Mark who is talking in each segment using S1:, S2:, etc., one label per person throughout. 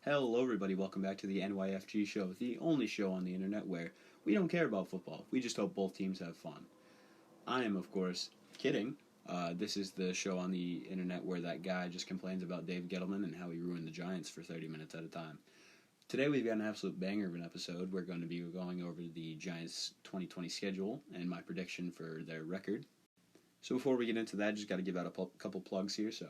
S1: Hello, everybody. Welcome back to the NYFG show, the only show on the internet where we don't care about football. We just hope both teams have fun. I am, of course, kidding. This is the show on the internet where that guy just complains about Dave Gettleman and how he ruined the Giants for 30 minutes at a time. Today we've got an absolute banger of an episode. We're going to be going over the Giants' 2020 schedule and my prediction for their record. So before we get into that, just got to give out a couple plugs here. So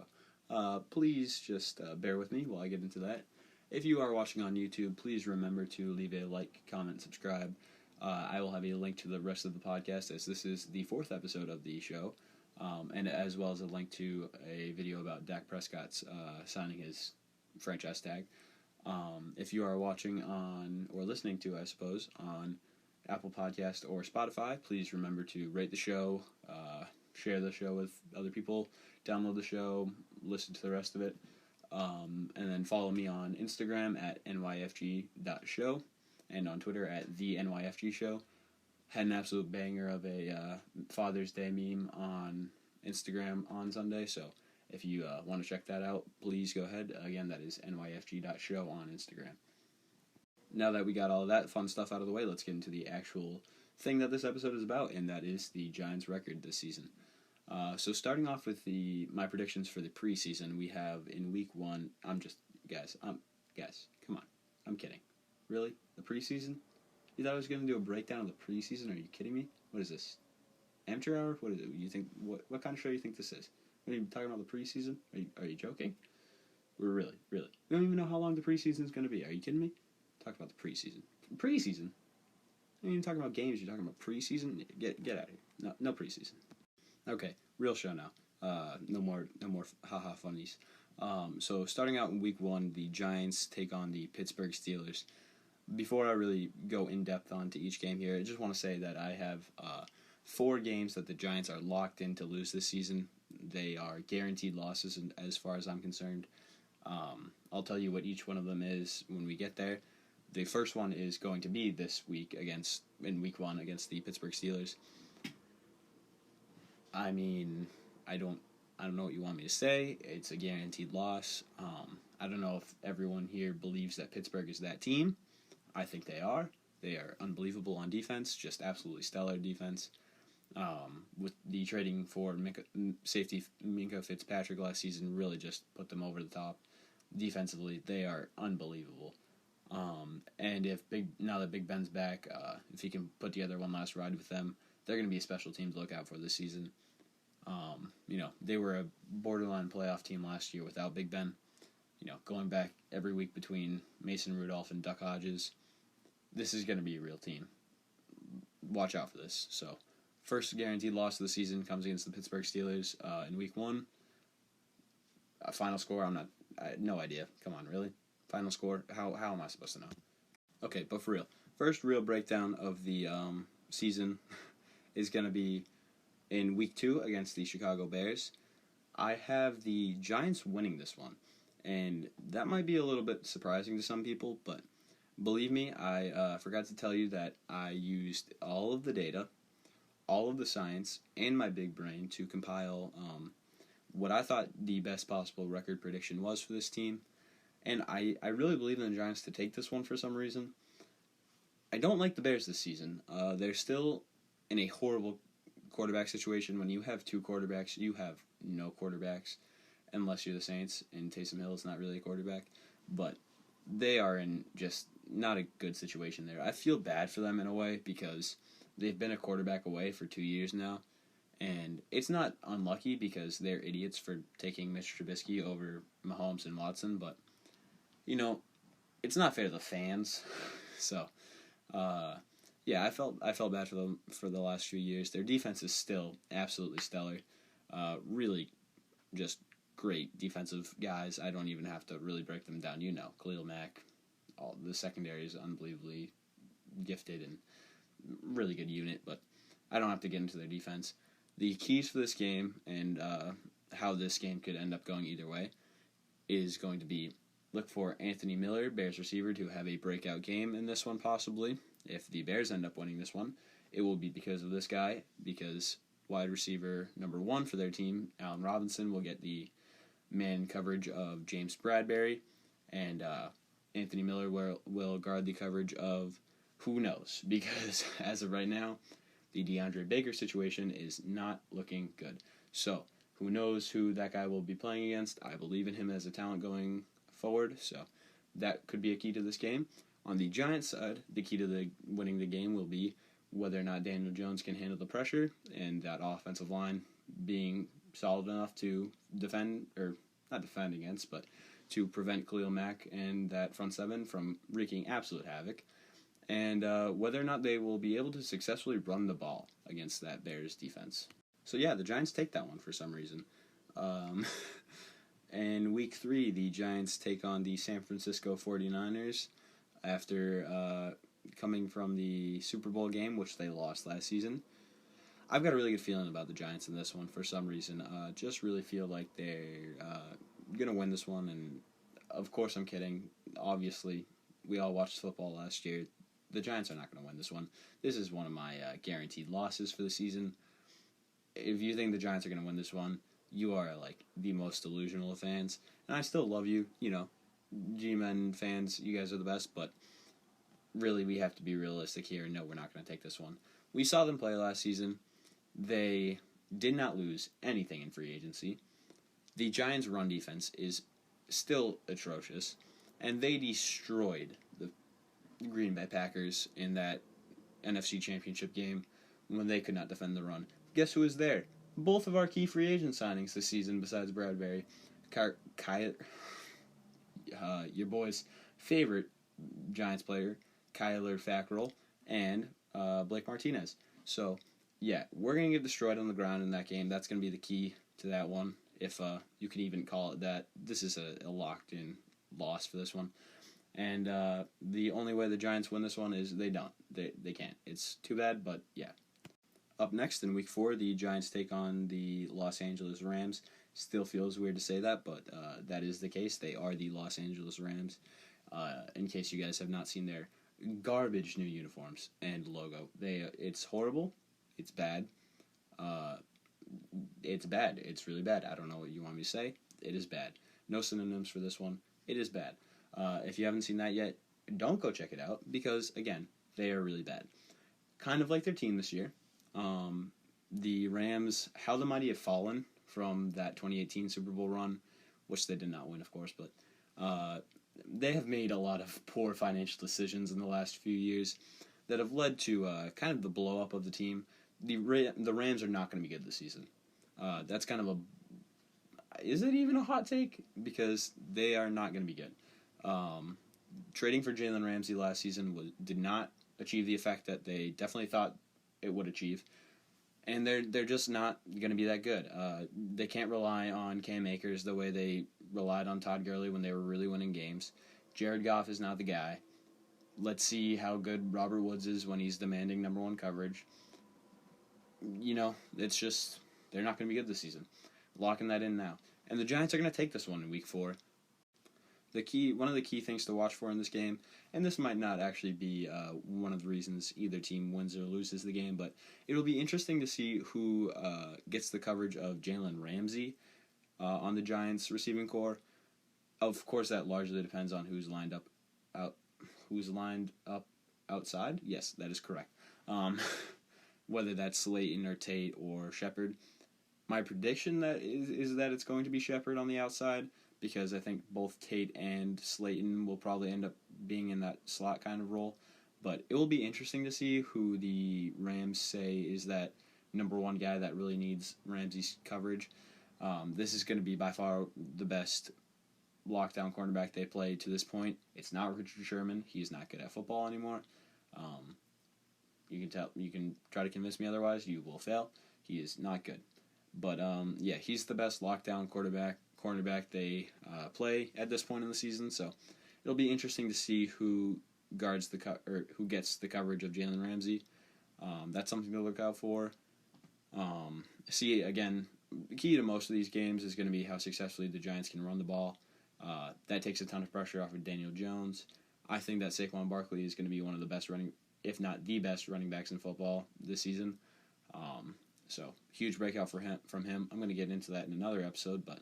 S1: please just bear with me while I get into that. If you are watching on YouTube, please remember to leave a like, comment, subscribe. I will have a link to the rest of the podcast as this is the 4th episode of the show, and as well as a link to a video about Dak Prescott's signing his franchise tag. If you are watching on, or listening to, I suppose, on Apple Podcast or Spotify, please remember to rate the show, share the show with other people, download the show, listen to the rest of it. And then follow me on Instagram at nyfg.show and on Twitter at the NYFG show. Had an absolute banger of a Father's Day meme on Instagram on Sunday, so if you want to check that out, please go ahead. Again, that is nyfg.show on Instagram. Now that we got all of that fun stuff out of the way, let's get into the actual thing that this episode is about, and that is the Giants' record this season. So starting off with my predictions for the preseason, we have in week 1. Guys, come on, I'm kidding. Really, the preseason? You thought I was going to do a breakdown of the preseason? Are you kidding me? What is this? Amateur hour? What is it? You think what kind of show do you think this is? Are you talking about the preseason? Are you joking? We're really. We don't even know how long the preseason is going to be. Are you kidding me? Talk about the preseason. Preseason? I mean, you're talking about games. You're talking about preseason. Get out of here. No preseason. Okay, real show now. No more haha funnies. So starting out in week 1, the Giants take on the Pittsburgh Steelers. Before I really go in depth onto each game here, I just want to say that I have 4 games that the Giants are locked in to lose this season. They are guaranteed losses, as far as I'm concerned. I'll tell you what each one of them is when we get there. The first one is going to be this week in week 1 against the Pittsburgh Steelers. I mean, I don't know what you want me to say. It's a guaranteed loss. I don't know if everyone here believes that Pittsburgh is that team. I think they are. They are unbelievable on defense, just absolutely stellar defense. With the trading for safety Minkah Fitzpatrick last season really just put them over the top. Defensively, they are unbelievable. And now that Big Ben's back, if he can put together one last ride with them, they're going to be a special team to look out for this season. They were a borderline playoff team last year without Big Ben. Going back every week between Mason Rudolph and Duck Hodges, this is going to be a real team. Watch out for this. So, first guaranteed loss of the season comes against the Pittsburgh Steelers in week 1. Final score, I had no idea. Come on, really? Final score? How am I supposed to know? Okay, but for real. First real breakdown of the season is going to be in week 2 against the Chicago Bears. I have the Giants winning this one, and that might be a little bit surprising to some people, but believe me, I forgot to tell you that I used all of the data, all of the science, and my big brain to compile what I thought the best possible record prediction was for this team, and I really believe in the Giants to take this one for some reason. I don't like the Bears this season. They're still in a horrible quarterback situation. When you have 2 quarterbacks, you have no quarterbacks, unless you're the Saints, and Taysom Hill is not really a quarterback. But they are in just not a good situation there. I feel bad for them in a way because they've been a quarterback away for 2 years now, and it's not unlucky because they're idiots for taking Mr. Trubisky over Mahomes and Watson, but, it's not fair to the fans. So, yeah, I felt bad for them for the last few years. Their defense is still absolutely stellar. Really just great defensive guys. I don't even have to really break them down. Khalil Mack, the secondary is unbelievably gifted and really good unit, but I don't have to get into their defense. The keys for this game and how this game could end up going either way is going to be look for Anthony Miller, Bears receiver, to have a breakout game in this one possibly. If the Bears end up winning this one, it will be because of this guy, because wide receiver number 1 for their team, Allen Robinson, will get the man coverage of James Bradbury, and Anthony Miller will guard the coverage of who knows, because as of right now, the DeAndre Baker situation is not looking good. So, who knows who that guy will be playing against. I believe in him as a talent going forward, so that could be a key to this game. On the Giants side, the key to winning the game will be whether or not Daniel Jones can handle the pressure and that offensive line being solid enough to defend, or not defend against, but to prevent Khalil Mack and that front seven from wreaking absolute havoc, and whether or not they will be able to successfully run the ball against that Bears defense. So yeah, the Giants take that one for some reason. And week 3, the Giants take on the San Francisco 49ers after coming from the Super Bowl game, which they lost last season. I've got a really good feeling about the Giants in this one for some reason. Just really feel like they're going to win this one, and of course I'm kidding. Obviously, we all watched football last year. The Giants are not going to win this one. This is one of my guaranteed losses for the season. If you think the Giants are going to win this one, you are like the most delusional of fans. And I still love you, G-Men fans, you guys are the best, but really we have to be realistic here. No, we're not going to take this one. We saw them play last season. They did not lose anything in free agency. The Giants' run defense is still atrocious, and they destroyed the Green Bay Packers in that NFC Championship game when they could not defend the run. Guess who was there? Both of our key free agent signings this season besides Bradbury. Your boy's favorite Giants player, Kyler Fackrell, and Blake Martinez. So, yeah, we're going to get destroyed on the ground in that game. That's going to be the key to that one, if you can even call it that. This is a locked-in loss for this one. And the only way the Giants win this one is they don't. They can't. It's too bad, but yeah. Up next in week 4, the Giants take on the Los Angeles Rams. Still feels weird to say that, but that is the case. They are the Los Angeles Rams. In case you guys have not seen their garbage new uniforms and logo. It's horrible. It's bad. It's bad. It's really bad. I don't know what you want me to say. It is bad. No synonyms for this one. It is bad. If you haven't seen that yet, don't go check it out because, again, they are really bad. Kind of like their team this year. The Rams, how the mighty have fallen from that 2018 Super Bowl run, which they did not win, of course, but they have made a lot of poor financial decisions in the last few years that have led to kind of the blow-up of the team. The Rams are not going to be good this season. That's kind of is it even a hot take? Because they are not going to be good. Trading for Jalen Ramsey last season did not achieve the effect that they definitely thought it would achieve. And they're just not going to be that good. They can't rely on Cam Akers the way they relied on Todd Gurley when they were really winning games. Jared Goff is not the guy. Let's see how good Robert Woods is when he's demanding number 1 coverage. It's just, they're not going to be good this season. Locking that in now. And the Giants are going to take this one in week 4. One of the key things to watch for in this game, and this might not actually be one of the reasons either team wins or loses the game, but it'll be interesting to see who gets the coverage of Jalen Ramsey on the Giants receiving core. Of course, that largely depends on who's lined up outside. Yes, that is correct. Whether that's Slayton or Tate or Shepard. My prediction is that it's going to be Shepard on the outside, because I think both Tate and Slayton will probably end up being in that slot kind of role. But it will be interesting to see who the Rams say is that number 1 guy that really needs Ramsey's coverage. This is going to be by far the best lockdown cornerback they played to this point. It's not Richard Sherman. He's not good at football anymore. You can try to convince me otherwise. You will fail. He is not good. But yeah, he's the best lockdown cornerback they play at this point in the season. So it'll be interesting to see who guards who gets the coverage of Jalen Ramsey. That's something to look out for. See, again, the key to most of these games is going to be how successfully the Giants can run the ball. That takes a ton of pressure off of Daniel Jones. I think that Saquon Barkley is going to be one of the best if not the best running backs in football this season. So huge breakout from him. I'm going to get into that in another episode, but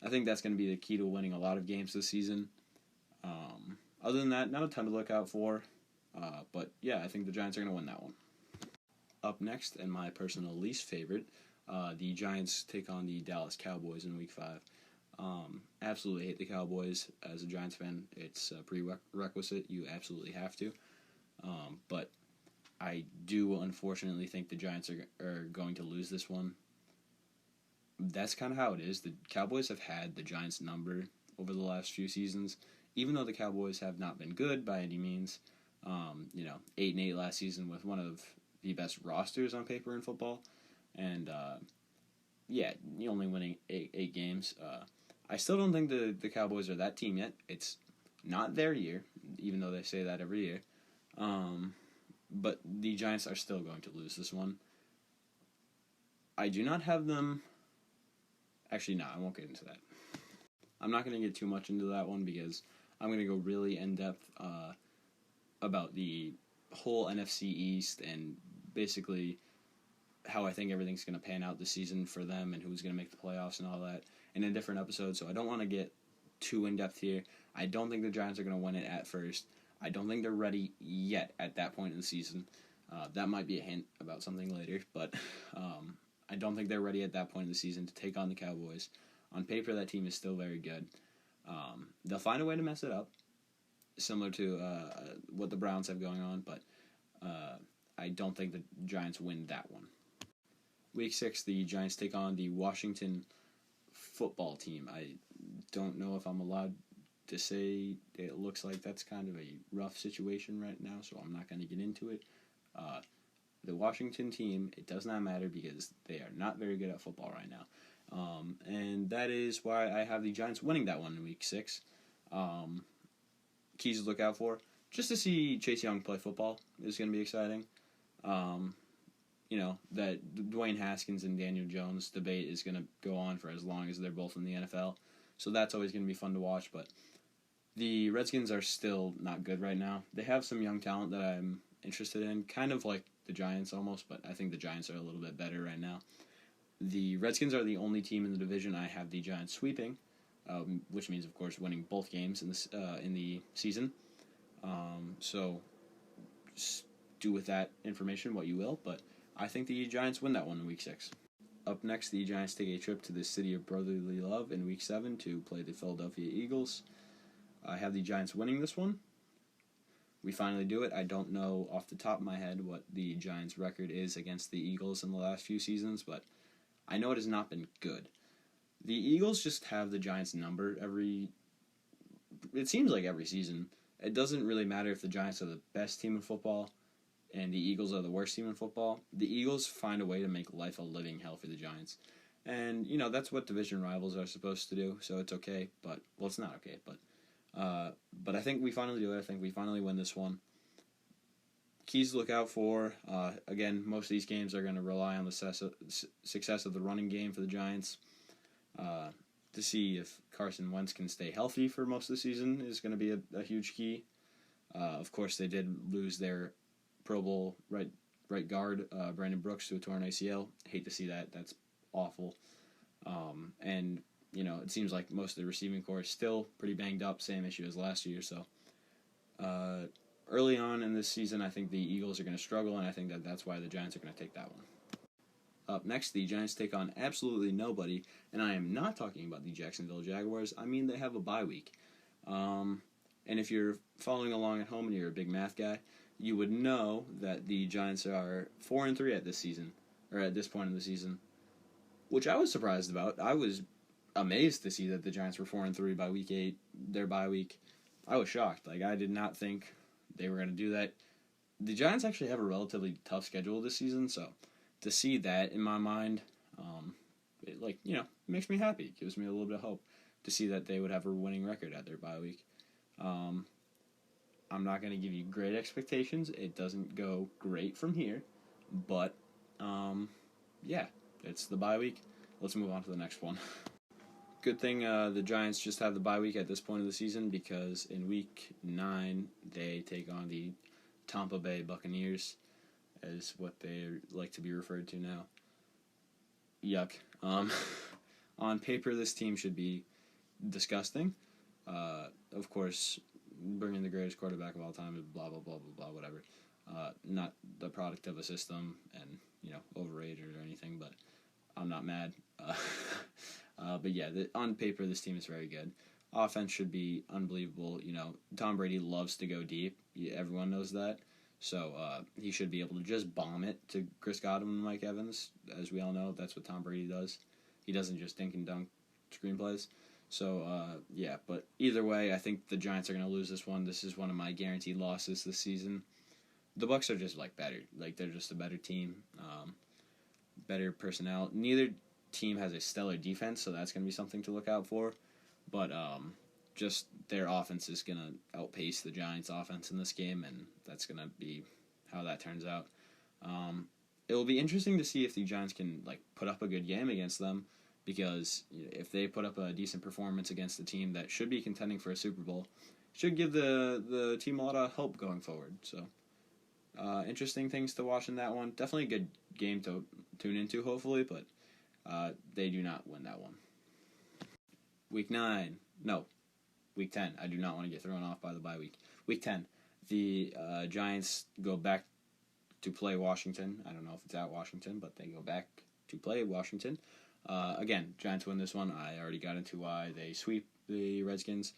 S1: I think that's going to be the key to winning a lot of games this season. Other than that, not a ton to look out for. But yeah, I think the Giants are going to win that one. Up next, and my personal least favorite, the Giants take on the Dallas Cowboys in Week 5. Absolutely hate the Cowboys. As a Giants fan, it's a prerequisite. You absolutely have to. But I do unfortunately think the Giants are going to lose this one. That's kind of how it is. The Cowboys have had the Giants' number over the last few seasons, even though the Cowboys have not been good by any means. 8-8 last season with one of the best rosters on paper in football, and you only winning eight games. I still don't think the Cowboys are that team yet. It's not their year, even though they say that every year. But the Giants are still going to lose this one. I do not have them. Actually, no, I won't get into that. I'm not going to get too much into that one because I'm going to go really in-depth about the whole NFC East and basically how I think everything's going to pan out this season for them and who's going to make the playoffs and all that in a different episode. So I don't want to get too in-depth here. I don't think the Giants are going to win it at first. I don't think they're ready yet at that point in the season. That might be a hint about something later, but I don't think they're ready at that point in the season to take on the Cowboys. On paper, that team is still very good. They'll find a way to mess it up, similar to what the Browns have going on, but I don't think the Giants win that one. Week 6, the Giants take on the Washington football team. I don't know if I'm allowed to say it looks like that's kind of a rough situation right now, so I'm not going to get into it. The Washington team, it does not matter because they are not very good at football right now. And that is why I have the Giants winning that one in Week 6. Keys to look out for. Just to see Chase Young play football is going to be exciting. That Dwayne Haskins and Daniel Jones debate is going to go on for as long as they're both in the NFL. So that's always going to be fun to watch. But the Redskins are still not good right now. They have some young talent that I'm interested in, kind of like the Giants almost, but I think the Giants are a little bit better right now. The Redskins are the only team in the division I have the Giants sweeping, which means, of course, winning both games in the season. So just do with that information what you will, but I think the Giants win that one in Week 6. Up next, the Giants take a trip to the city of brotherly love in Week 7 to play the Philadelphia Eagles. I have the Giants winning this one. We finally do it. I don't know off the top of my head what the Giants' record is against the Eagles in the last few seasons, but I know it has not been good. The Eagles just have the Giants' number it seems like every season. It doesn't really matter if the Giants are the best team in football and the Eagles are the worst team in football. The Eagles find a way to make life a living hell for the Giants. And, that's what division rivals are supposed to do, so it's okay. It's not okay, but I think we finally do it. I think we finally win this one. Keys to look out for, again, most of these games are going to rely on the success of the running game for the Giants. To see if Carson Wentz can stay healthy for most of the season is going to be a huge key. Of course, they did lose their Pro Bowl right guard, Brandon Brooks, to a torn ACL. Hate to see that. That's awful. And it seems like most of the receiving corps is still pretty banged up, same issue as last year. So early on in this season, I think the Eagles are going to struggle, and I think that's why the Giants are going to take that one. Up next, the Giants take on absolutely nobody, and I am not talking about the Jacksonville Jaguars. I mean, they have a bye week. And if you're following along at home and you're a big math guy, you would know that the Giants are 4-3 at this point in the season, which I was surprised about. I was amazed to see that the Giants were 4-3 by Week 8, their bye week. I was shocked. I did not think they were going to do that. The Giants actually have a relatively tough schedule this season, so to see that in my mind, it makes me happy. It gives me a little bit of hope to see that they would have a winning record at their bye week. I'm not going to give you great expectations. It doesn't go great from here, but it's the bye week. Let's move on to the next one. Good thing the Giants just have the bye week at this point of the season because in Week 9 they take on the Tampa Bay Buccaneers, is what they like to be referred to now. Yuck. On paper, this team should be disgusting. Of course, bring in the greatest quarterback of all time, blah, blah, blah, blah, blah, whatever. Not the product of a system and, overrated or anything, but I'm not mad. But yeah, on paper, this team is very good. Offense should be unbelievable. Tom Brady loves to go deep. Everyone knows that. So he should be able to just bomb it to Chris Godwin and Mike Evans. As we all know, that's what Tom Brady does. He doesn't just dink and dunk screenplays. So, yeah, but either way, I think the Giants are going to lose this one. This is one of my guaranteed losses this season. The Bucs are just, better. They're just a better team, better personnel. Neither team has a stellar defense, so that's going to be something to look out for. But just their offense is going to outpace the Giants' offense in this game, and that's going to be how that turns out. It will be interesting to see if the Giants can, put up a good game against them, because if they put up a decent performance against a team that should be contending for a Super Bowl, should give the team a lot of hope going forward. So, interesting things to watch in that one. Definitely a good game to tune into, hopefully, but they do not win that one. Week 10. I do not want to get thrown off by the bye week. Week 10. The Giants go back to play Washington. I don't know if it's at Washington, but they go back to play Washington. Again, Giants win this one. I already got into why they sweep the Redskins.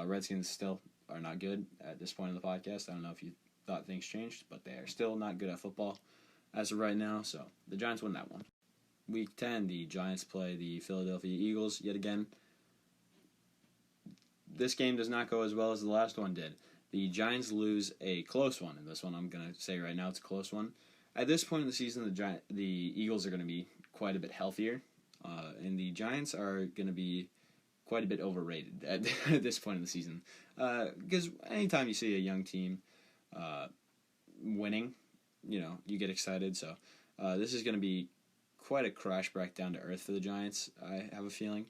S1: Redskins still are not good at this point in the podcast. I don't know if you thought things changed, but they are still not good at football as of right now. So the Giants win that one. Week 10, the Giants play the Philadelphia Eagles yet again. This game does not go as well as the last one did. The Giants lose a close one, and this one I'm going to say right now it's a close one. At this point in the season, the Eagles are going to be quite a bit healthier, and the Giants are going to be quite a bit overrated at this point in the season. Because anytime you see a young team winning, you get excited. So this is going to be quite a crash back down to earth for the Giants, I have a feeling.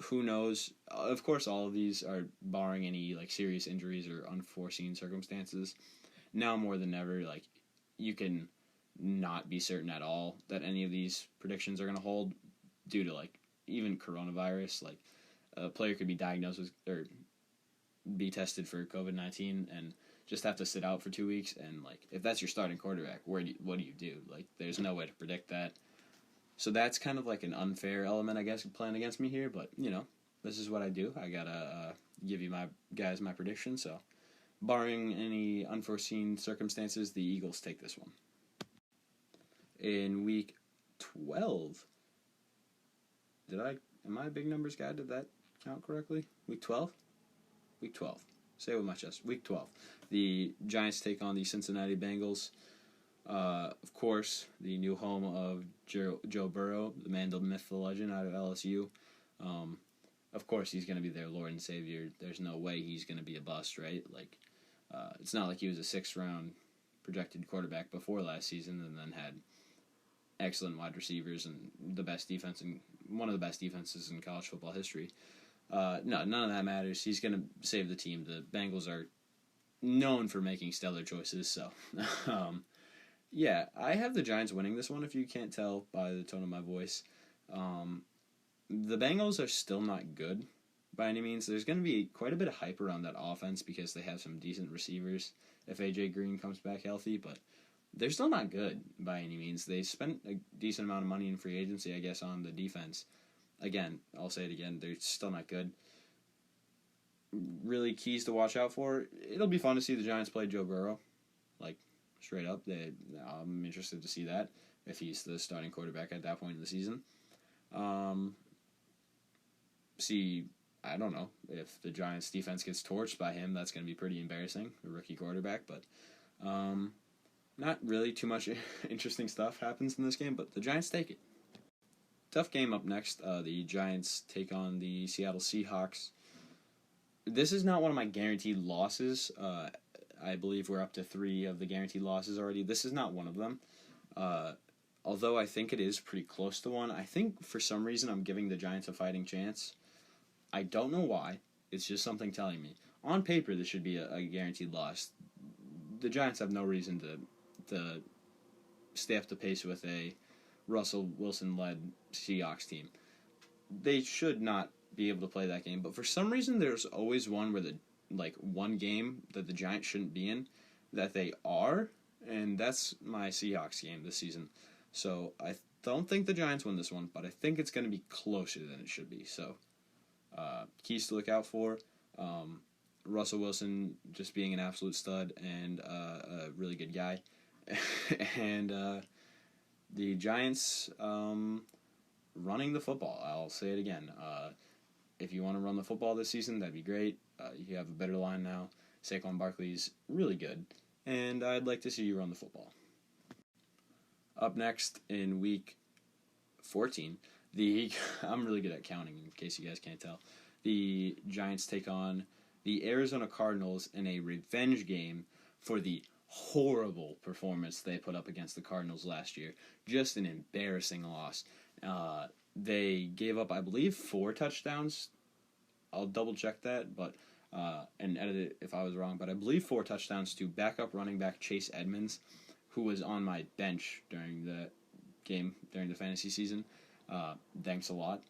S1: Who knows? Of course, all of these are barring any serious injuries or unforeseen circumstances. Now more than ever, you can not be certain at all that any of these predictions are going to hold due to even coronavirus. A player could be diagnosed with or be tested for COVID-19 and just have to sit out for 2 weeks. And if that's your starting quarterback, what do you do? There's no way to predict that. So that's kind of an unfair element, I guess, playing against me here. But, this is what I do. I got to give you my prediction. So, barring any unforeseen circumstances, the Eagles take this one. In week 12, am I a big numbers guy? Did that count correctly? Week 12? Week 12. Say it with my chest. Week 12. The Giants take on the Cincinnati Bengals. Of course, the new home of Joe Burrow, the man, the myth, the legend out of LSU. Of course, he's going to be their Lord and Savior. There's no way he's going to be a bust, right? It's not like he was a 6th-round projected quarterback before last season and then had excellent wide receivers and the best defense and one of the best defenses in college football history. No, none of that matters. He's going to save the team. The Bengals are known for making stellar choices, so... Yeah, I have the Giants winning this one, if you can't tell by the tone of my voice. The Bengals are still not good by any means. There's going to be quite a bit of hype around that offense because they have some decent receivers if A.J. Green comes back healthy, but they're still not good by any means. They spent a decent amount of money in free agency, I guess, on the defense. Again, I'll say it again, they're still not good. Really keys to watch out for. It'll be fun to see the Giants play Joe Burrow. Straight up, I'm interested to see that if he's the starting quarterback at that point in the season. I don't know if the Giants' defense gets torched by him. That's going to be pretty embarrassing, a rookie quarterback. But not really too much interesting stuff happens in this game. But the Giants take it. Tough game up next. The Giants take on the Seattle Seahawks. This is not one of my guaranteed losses. I believe we're up to 3 of the guaranteed losses already. This is not one of them. Although I think it is pretty close to one. I think for some reason I'm giving the Giants a fighting chance. I don't know why. It's just something telling me. On paper, this should be a guaranteed loss. The Giants have no reason to stay up to pace with a Russell Wilson-led Seahawks team. They should not be able to play that game. But for some reason, there's always one where the like one game that the Giants shouldn't be in that they are, and that's my Seahawks game this season. So I don't think the Giants win this one, but I think it's going to be closer than it should be. So keys to look out for. Russell Wilson just being an absolute stud and a really good guy. And the Giants running the football. I'll say it again. If you want to run the football this season, that'd be great. You have a better line now. Saquon Barkley's really good. And I'd like to see you run the football. Up next in week 14, I'm really good at counting in case you guys can't tell. The Giants take on the Arizona Cardinals in a revenge game for the horrible performance they put up against the Cardinals last year. Just an embarrassing loss. They gave up, I believe, 4 touchdowns. I'll double check that, but and edit it if I was wrong. But I believe 4 touchdowns to backup running back Chase Edmonds, who was on my bench during the game, during the fantasy season. Thanks a lot.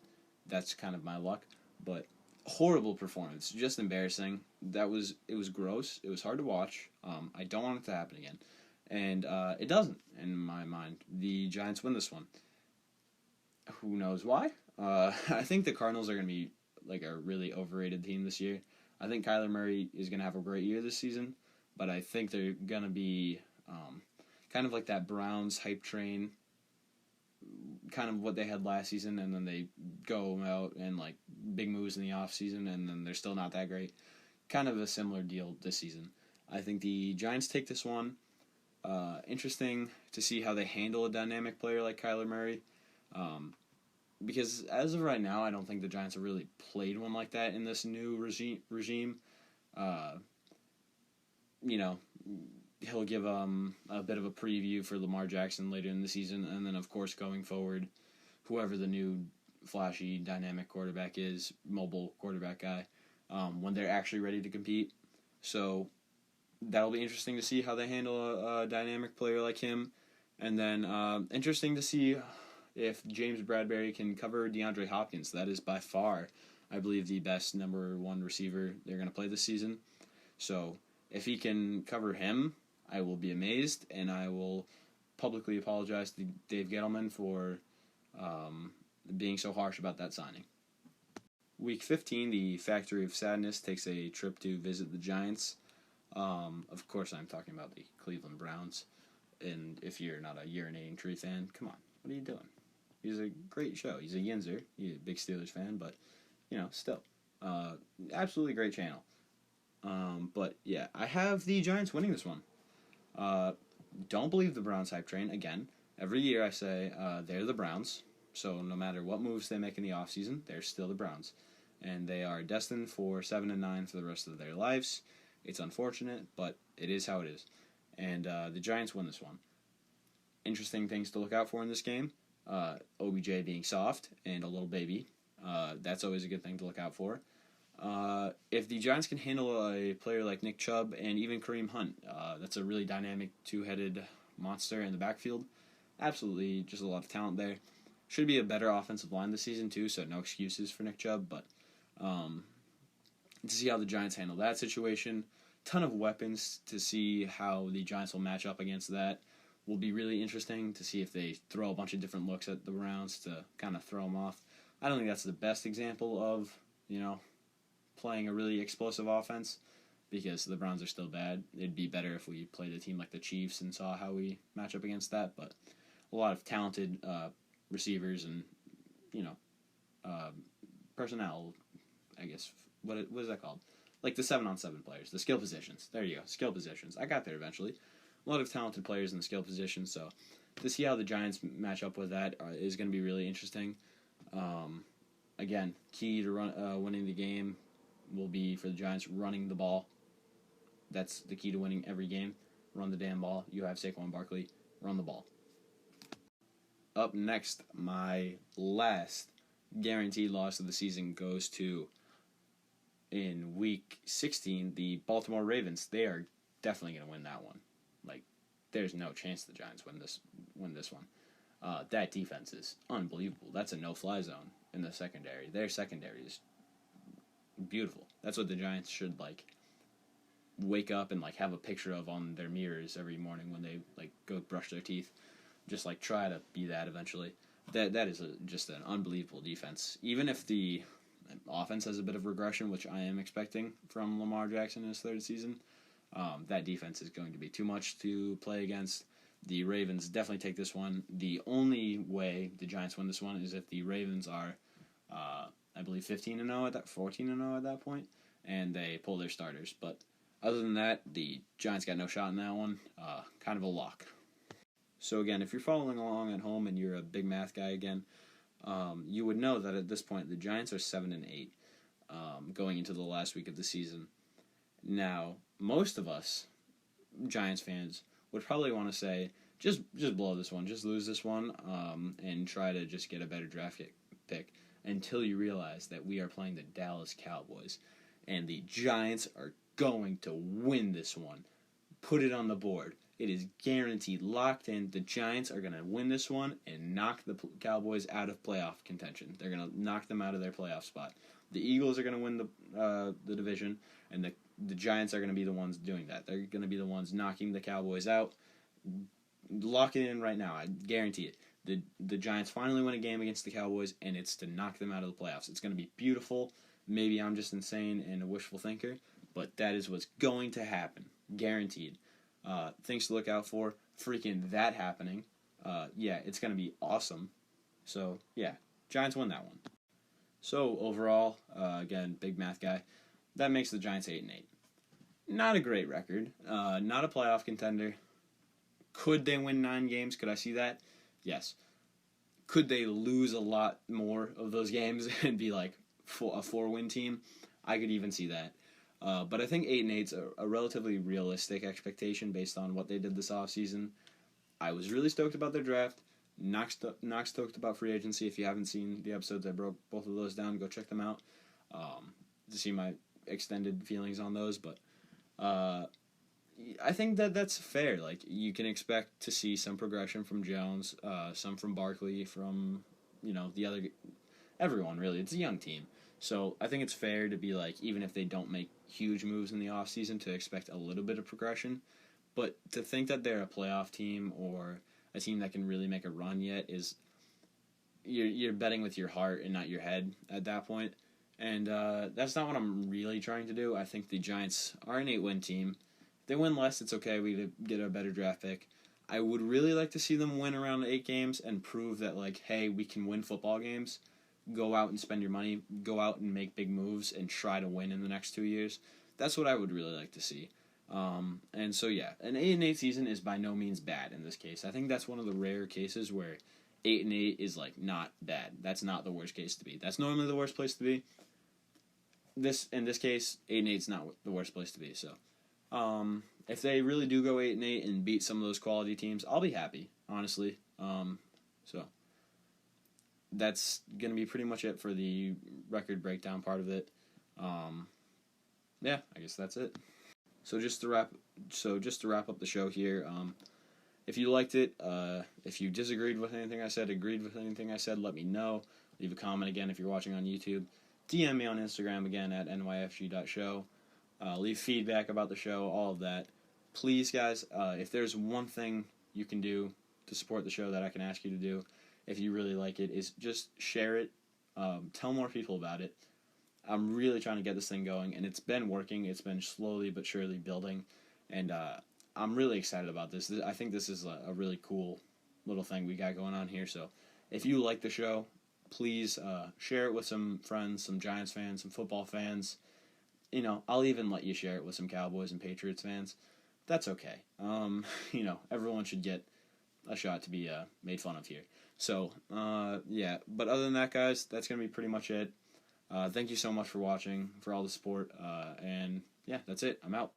S1: That's kind of my luck. But horrible performance, just embarrassing. It was gross. It was hard to watch. I don't want it to happen again. And it doesn't, in my mind. The Giants win this one. Who knows why? I think the Cardinals are going to be like a really overrated team this year. I think Kyler Murray is going to have a great year this season, but I think they're going to be kind of like that Browns hype train, kind of what they had last season, and then they go out and like big moves in the offseason, and then they're still not that great. Kind of a similar deal this season. I think the Giants take this one. Interesting to see how they handle a dynamic player like Kyler Murray. Because as of right now, I don't think the Giants have really played one like that in this new regime. He'll give a bit of a preview for Lamar Jackson later in the season, and then, of course, going forward, whoever the new flashy, dynamic quarterback is, mobile quarterback guy, when they're actually ready to compete. So that'll be interesting to see how they handle a dynamic player like him. And then interesting to see if James Bradbury can cover DeAndre Hopkins. That is by far, I believe, the best number 1 receiver they're going to play this season. So if he can cover him, I will be amazed, and I will publicly apologize to Dave Gettleman for being so harsh about that signing. Week 15, the Factory of Sadness takes a trip to visit the Giants. Of course, I'm talking about the Cleveland Browns. And if you're not a urinating tree fan, come on, what are you doing? He's a great show. He's a Yinzer. He's a big Steelers fan, but, still. Absolutely great channel. But, yeah, I have the Giants winning this one. Don't believe the Browns hype train. Again, every year I say they're the Browns. So no matter what moves they make in the offseason, they're still the Browns. And they are destined for 7-9 for the rest of their lives. It's unfortunate, but it is how it is. And the Giants win this one. Interesting things to look out for in this game. OBJ being soft and a little baby. That's always a good thing to look out for. If the Giants can handle a player like Nick Chubb and even Kareem Hunt, that's a really dynamic two-headed monster in the backfield. Absolutely, just a lot of talent there. Should be a better offensive line this season too, so no excuses for Nick Chubb. But to see how the Giants handle that situation, ton of weapons to see how the Giants will match up against that. Will be really interesting to see if they throw a bunch of different looks at the Browns to kind of throw them off. I don't think that's the best example of, playing a really explosive offense because the Browns are still bad. It'd be better if we played a team like the Chiefs and saw how we match up against that. But a lot of talented receivers and, personnel, I guess. What is that called? Like the 7-on-7 players, the skill positions. There you go, skill positions. I got there eventually. A lot of talented players in the skill position, so to see how the Giants match up with that is going to be really interesting. Again, key to winning the game will be for the Giants running the ball. That's the key to winning every game. Run the damn ball. You have Saquon Barkley. Run the ball. Up next, my last guaranteed loss of the season goes to, in Week 16, the Baltimore Ravens. They are definitely going to win that one. There's no chance the Giants win this one. That defense is unbelievable. That's a no-fly zone in the secondary. Their secondary is beautiful. That's what the Giants should like. wake up and like have a picture of on their mirrors every morning when they like go brush their teeth. Just like try to be that eventually. That is just an unbelievable defense. Even if the offense has a bit of regression, which I am expecting from Lamar Jackson in his third season, that defense is going to be too much to play against. The Ravens definitely take this one. The only way the Giants win this one is if the Ravens are, I believe, 15-0 at that, 14-0 at that point, and they pull their starters. But other than that, the Giants got no shot in that one. Kind of a lock. So again, if you're following along at home and you're a big math guy again, you would know that at this point the Giants are 7-8 going into the last week of the season. Now, most of us Giants fans would probably want to say, just blow this one, just lose this one, and try to just get a better draft pick until you realize that we are playing the Dallas Cowboys, and the Giants are going to win this one. Put it on the board. It is guaranteed, locked in. The Giants are going to win this one and knock the Cowboys out of playoff contention. They're going to knock them out of their playoff spot. The Eagles are going to win the division, and the Giants are going to be the ones doing that. They're going to be the ones knocking the Cowboys out. Lock it in right now. I guarantee it. The Giants finally win a game against the Cowboys, and it's to knock them out of the playoffs. It's going to be beautiful. Maybe I'm just insane and a wishful thinker, but that is what's going to happen. Guaranteed. Things to look out for. Freaking that happening. Yeah, it's going to be awesome. So, yeah, Giants win that one. So, overall, again, big math guy, that makes the Giants 8-8. Not a great record. Not a playoff contender. Could they win 9 games? Could I see that? Yes. Could they lose a lot more of those games and be like a 4-win team? I could even see that. But I think 8-8 is a relatively realistic expectation based on what they did this offseason. I was really stoked about their draft. Not stoked about free agency. If you haven't seen the episodes, I broke both of those down. Go check them out to see my extended feelings on those. But I think that's fair. Like, you can expect to see some progression from Jones, some from Barkley, from the other everyone really. It's a young team. So I think it's fair to be like, even if they don't make huge moves in the offseason, to expect a little bit of progression. But to think that they're a playoff team or a team that can really make a run yet is you're betting with your heart and not your head at that point. And that's not what I'm really trying to do. I think the Giants are an 8-win team. If they win less, it's okay. We get a better draft pick. I would really like to see them win around 8 games and prove that, like, hey, we can win football games. Go out and spend your money. Go out and make big moves and try to win in the next 2 years. That's what I would really like to see. And so, yeah, an 8-8 season is by no means bad in this case. I think that's one of the rare cases where 8-8 is, like, not bad. That's not the worst case to be. That's normally the worst place to be. In this case, 8-8 is not the worst place to be. So, if they really do go 8-8 and beat some of those quality teams, I'll be happy, honestly. So that's gonna be pretty much it for the record breakdown part of it. Yeah, I guess that's it. So just to wrap up the show here, if you liked it, if you disagreed with anything I said, agreed with anything I said, let me know. Leave a comment again if you're watching on YouTube. DM me on Instagram again at nyfg.show. Leave feedback about the show, all of that. Please, guys, if there's one thing you can do to support the show that I can ask you to do, if you really like it, is just share it. Tell more people about it. I'm really trying to get this thing going, and it's been working. It's been slowly but surely building, and I'm really excited about this. I think this is a really cool little thing we got going on here. So if you like the show, please share it with some friends, some Giants fans, some football fans. I'll even let you share it with some Cowboys and Patriots fans. That's okay. Everyone should get a shot to be made fun of here. So, yeah. But other than that, guys, that's going to be pretty much it. Thank you so much for watching, for all the support. And, yeah, that's it. I'm out.